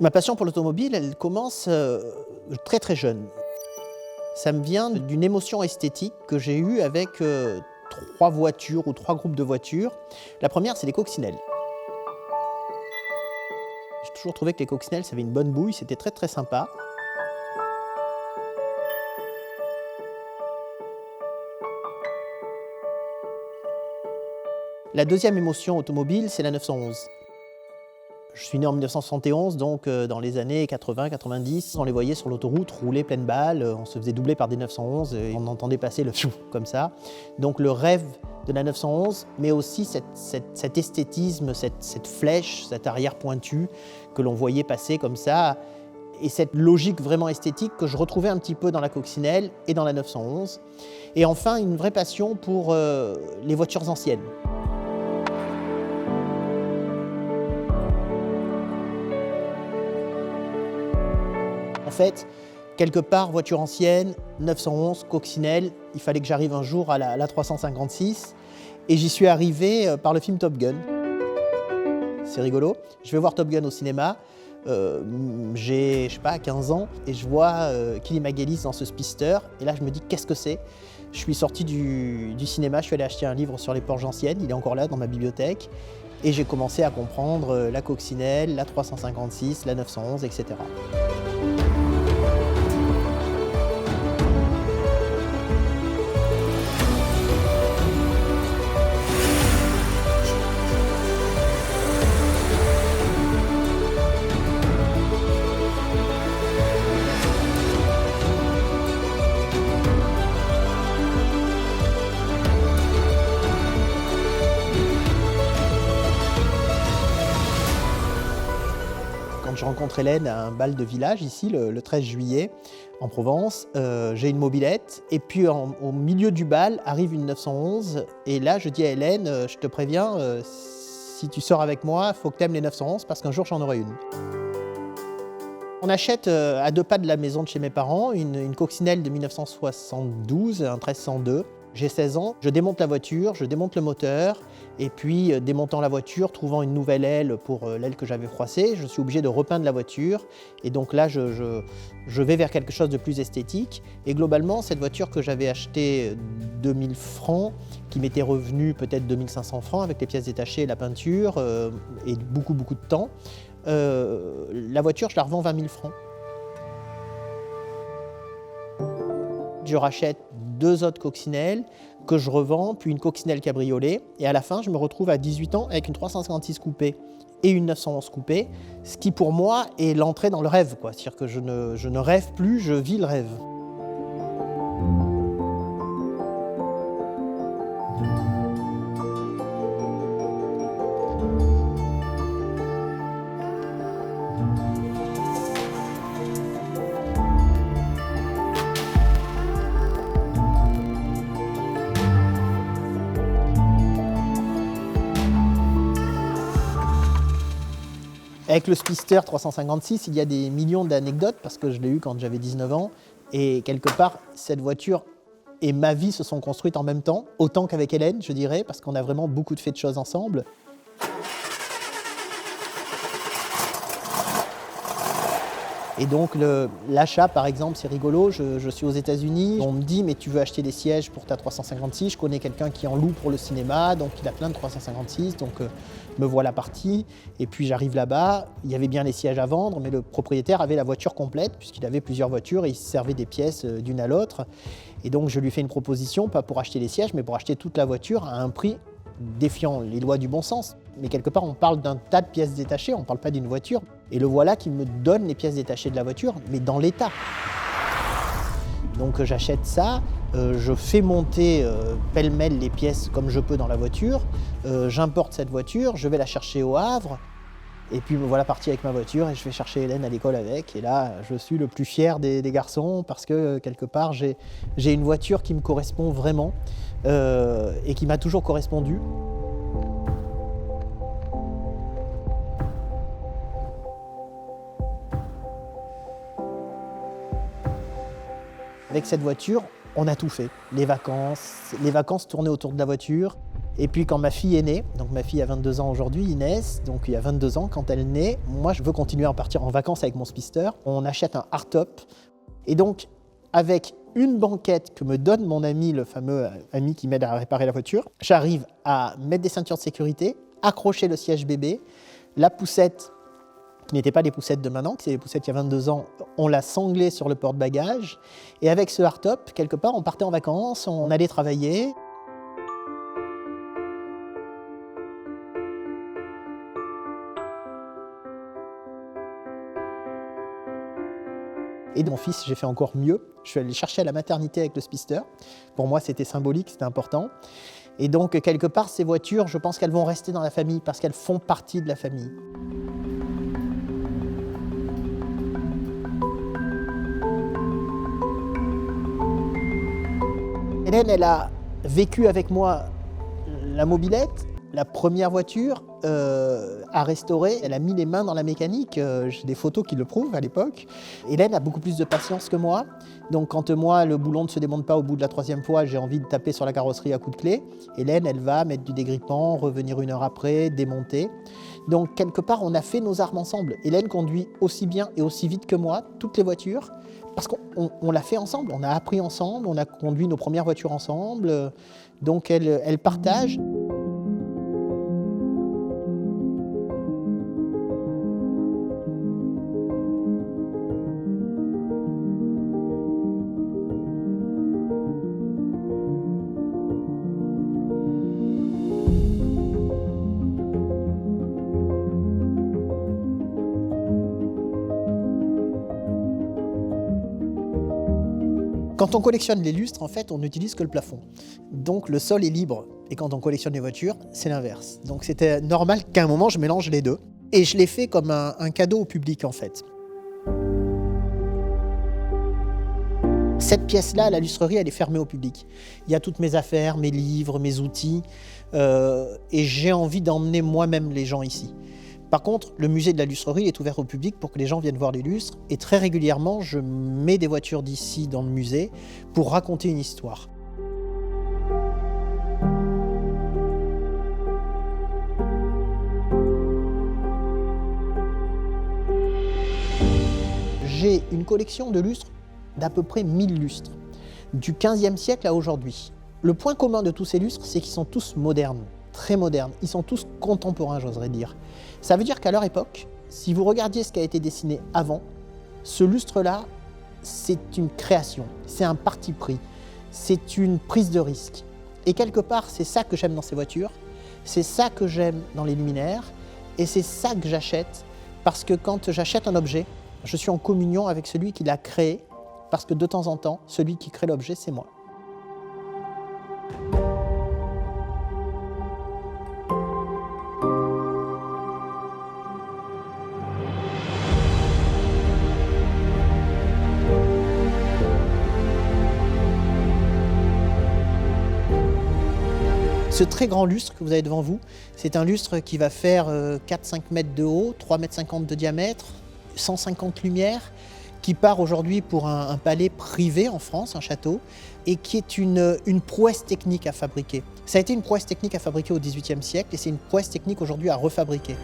Ma passion pour l'automobile, elle commence très très jeune. Ça me vient d'une émotion esthétique que j'ai eue avec 3 voitures ou 3 groupes de voitures. La première, c'est les coccinelles. J'ai toujours trouvé que les coccinelles, ça avait une bonne bouille, c'était très très sympa. La deuxième émotion automobile, c'est la 911. Je suis né en 1971, donc dans les années 80-90, on les voyait sur l'autoroute rouler pleine balle, on se faisait doubler par des 911 et on entendait passer le fiou comme ça. Donc le rêve de la 911, mais aussi cet esthétisme, cette flèche, cette arrière pointue que l'on voyait passer comme ça, et cette logique vraiment esthétique que je retrouvais un petit peu dans la coccinelle et dans la 911. Et enfin, une vraie passion pour les voitures anciennes. En fait, quelque part, voiture ancienne, 911, coccinelle, il fallait que j'arrive un jour à la 356 et j'y suis arrivé par le film Top Gun. C'est rigolo. Je vais voir Top Gun au cinéma, j'ai, je sais pas, 15 ans et je vois Kelly McGillis dans ce speedster et là je me dis qu'est-ce que c'est ? Je suis sorti du cinéma, je suis allé acheter un livre sur les Porsche anciennes, il est encore là dans ma bibliothèque et j'ai commencé à comprendre la coccinelle, la 356, la 911, etc. Quand je rencontre Hélène à un bal de village, ici, le 13 juillet, en Provence, j'ai une mobilette. Et puis, au milieu du bal, arrive une 911. Et là, je dis à Hélène, je te préviens, si tu sors avec moi, il faut que tu aimes les 911 parce qu'un jour, j'en aurai une. On achète à 2 pas de la maison de chez mes parents une coccinelle de 1972, un 1302. J'ai 16 ans, je démonte la voiture, je démonte le moteur et puis démontant la voiture, trouvant une nouvelle aile pour l'aile que j'avais froissée, je suis obligé de repeindre la voiture et donc là je vais vers quelque chose de plus esthétique et globalement cette voiture que j'avais achetée 2000 francs, qui m'était revenue peut-être 2500 francs avec les pièces détachées et la peinture et beaucoup de temps, la voiture je la revends 20 000 francs. Je rachète 2 autres coccinelles que je revends, puis une coccinelle cabriolet. Et à la fin, je me retrouve à 18 ans avec une 356 coupée et une 911 coupée, ce qui pour moi est l'entrée dans le rêve, quoi. C'est-à-dire que je ne rêve plus, je vis le rêve. Avec le Speedster 356, il y a des millions d'anecdotes parce que je l'ai eu quand j'avais 19 ans. Et quelque part, cette voiture et ma vie se sont construites en même temps, autant qu'avec Hélène, je dirais, parce qu'on a vraiment beaucoup fait de choses ensemble. Et donc l'achat, par exemple, c'est rigolo, je suis aux États-Unis, on me dit mais tu veux acheter des sièges pour ta 356, je connais quelqu'un qui en loue pour le cinéma, donc il a plein de 356, donc me voilà parti. Et puis j'arrive là-bas, il y avait bien les sièges à vendre, mais le propriétaire avait la voiture complète, puisqu'il avait plusieurs voitures et il se servait des pièces d'une à l'autre. Et donc je lui fais une proposition, pas pour acheter les sièges, mais pour acheter toute la voiture à un prix défiant les lois du bon sens. Mais quelque part, on parle d'un tas de pièces détachées, on ne parle pas d'une voiture. Et le voilà qui me donne les pièces détachées de la voiture, mais dans l'état. Donc j'achète ça, je fais monter pêle-mêle les pièces comme je peux dans la voiture, j'importe cette voiture, je vais la chercher au Havre, et puis me voilà parti avec ma voiture et je vais chercher Hélène à l'école avec. Et là, je suis le plus fier des garçons parce que quelque part, j'ai une voiture qui me correspond vraiment et qui m'a toujours correspondu. Avec cette voiture, on a tout fait. Les vacances tournaient autour de la voiture. Et puis quand ma fille est née, donc ma fille a 22 ans aujourd'hui, Inès, donc il y a 22 ans, quand elle est née, moi je veux continuer à partir en vacances avec mon Spister. On achète un hardtop. Et donc, avec une banquette que me donne mon ami, le fameux ami qui m'aide à réparer la voiture, j'arrive à mettre des ceintures de sécurité, accrocher le siège bébé, la poussette, qui n'étaient pas les poussettes de maintenant, qui c'est les poussettes il y a 22 ans, on l'a sanglée sur le porte-bagages. Et avec ce hardtop, quelque part, on partait en vacances, on allait travailler. Et de mon fils, j'ai fait encore mieux. Je suis allé le chercher à la maternité avec le Spister. Pour moi, c'était symbolique, c'était important. Et donc, quelque part, ces voitures, je pense qu'elles vont rester dans la famille parce qu'elles font partie de la famille. Hélène, elle a vécu avec moi la mobilette, la première voiture à restaurer. Elle a mis les mains dans la mécanique. J'ai des photos qui le prouvent à l'époque. Hélène a beaucoup plus de patience que moi. Donc quand moi, le boulon ne se démonte pas au bout de la 3e fois, j'ai envie de taper sur la carrosserie à coups de clé. Hélène, elle va mettre du dégrippant, revenir 1 heure après, démonter. Donc quelque part, on a fait nos armes ensemble. Hélène conduit aussi bien et aussi vite que moi, toutes les voitures. Parce qu'on l'a fait ensemble, on a appris ensemble, on a conduit nos premières voitures ensemble. Donc elle partage. Quand on collectionne les lustres, en fait, on n'utilise que le plafond. Donc le sol est libre. Et quand on collectionne les voitures, c'est l'inverse. Donc c'était normal qu'à un moment, je mélange les deux. Et je l'ai fait comme un cadeau au public, en fait. Cette pièce-là, la lustrerie, elle est fermée au public. Il y a toutes mes affaires, mes livres, mes outils. Et j'ai envie d'emmener moi-même les gens ici. Par contre, le musée de la lustrerie est ouvert au public pour que les gens viennent voir les lustres. Et très régulièrement, je mets des voitures d'ici dans le musée pour raconter une histoire. J'ai une collection de lustres d'à peu près 1000 lustres, du 15e siècle à aujourd'hui. Le point commun de tous ces lustres, c'est qu'ils sont tous modernes, très modernes. Ils sont tous contemporains, j'oserais dire. Ça veut dire qu'à leur époque, si vous regardiez ce qui a été dessiné avant, ce lustre-là, c'est une création, c'est un parti pris, c'est une prise de risque. Et quelque part, c'est ça que j'aime dans ces voitures, c'est ça que j'aime dans les luminaires, et c'est ça que j'achète, parce que quand j'achète un objet, je suis en communion avec celui qui l'a créé, parce que de temps en temps, celui qui crée l'objet, c'est moi. Ce très grand lustre que vous avez devant vous, c'est un lustre qui va faire 4-5 mètres de haut, 3,50 m de diamètre, 150 lumières, qui part aujourd'hui pour un palais privé en France, un château, et qui est une prouesse technique à fabriquer. Ça a été une prouesse technique à fabriquer au XVIIIe siècle et c'est une prouesse technique aujourd'hui à refabriquer.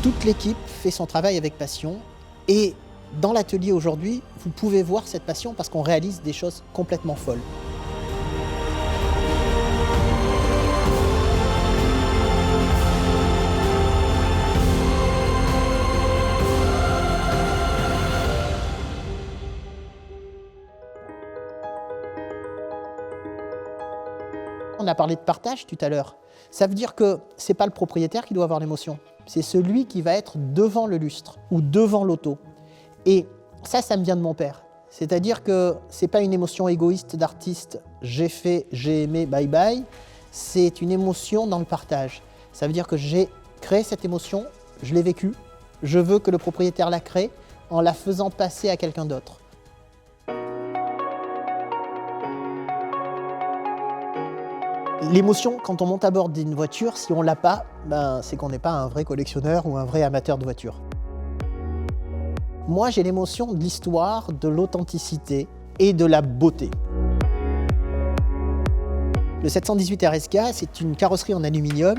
Toute l'équipe fait son travail avec passion et dans l'atelier aujourd'hui, vous pouvez voir cette passion parce qu'on réalise des choses complètement folles. On a parlé de partage tout à l'heure. Ça veut dire que ce n'est pas le propriétaire qui doit avoir l'émotion, c'est celui qui va être devant le lustre ou devant l'auto. Et ça me vient de mon père. C'est-à-dire que ce n'est pas une émotion égoïste d'artiste, j'ai fait, j'ai aimé, bye bye. C'est une émotion dans le partage. Ça veut dire que j'ai créé cette émotion, je l'ai vécue, je veux que le propriétaire la crée en la faisant passer à quelqu'un d'autre. L'émotion, quand on monte à bord d'une voiture, si on ne l'a pas, c'est qu'on n'est pas un vrai collectionneur ou un vrai amateur de voitures. Moi, j'ai l'émotion de l'histoire, de l'authenticité et de la beauté. Le 718 RSK, c'est une carrosserie en aluminium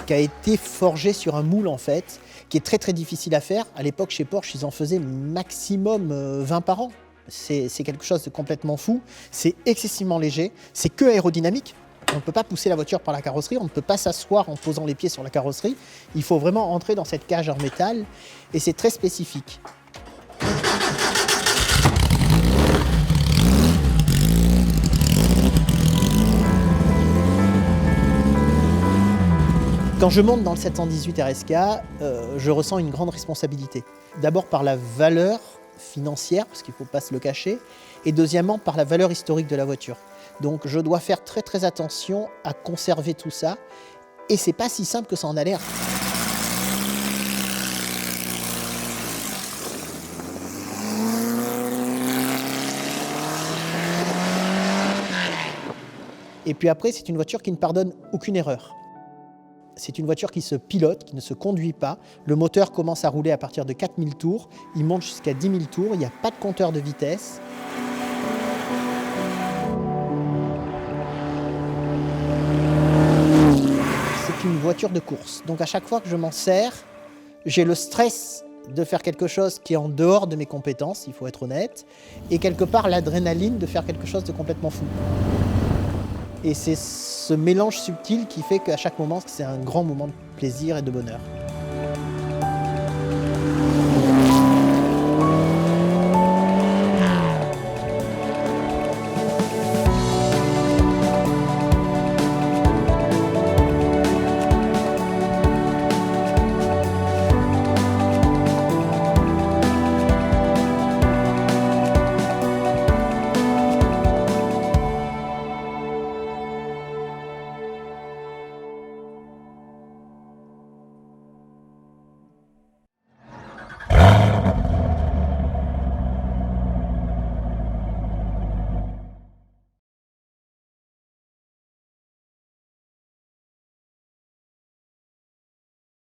qui a été forgée sur un moule en fait, qui est très très difficile à faire. À l'époque chez Porsche, ils en faisaient maximum 20 par an. C'est quelque chose de complètement fou. C'est excessivement léger, c'est que aérodynamique. On ne peut pas pousser la voiture par la carrosserie, on ne peut pas s'asseoir en posant les pieds sur la carrosserie. Il faut vraiment entrer dans cette cage en métal et c'est très spécifique. Quand je monte dans le 718 RSK, je ressens une grande responsabilité. D'abord par la valeur financière, parce qu'il ne faut pas se le cacher, et deuxièmement par la valeur historique de la voiture. Donc je dois faire très très attention à conserver tout ça, et c'est pas si simple que ça en a l'air. Et puis après, c'est une voiture qui ne pardonne aucune erreur. C'est une voiture qui se pilote, qui ne se conduit pas. Le moteur commence à rouler à partir de 4000 tours. Il monte jusqu'à 10 000 tours. Il n'y a pas de compteur de vitesse. C'est une voiture de course. Donc à chaque fois que je m'en sers, j'ai le stress de faire quelque chose qui est en dehors de mes compétences, il faut être honnête, et quelque part l'adrénaline de faire quelque chose de complètement fou. Et c'est ce mélange subtil qui fait qu'à chaque moment, c'est un grand moment de plaisir et de bonheur.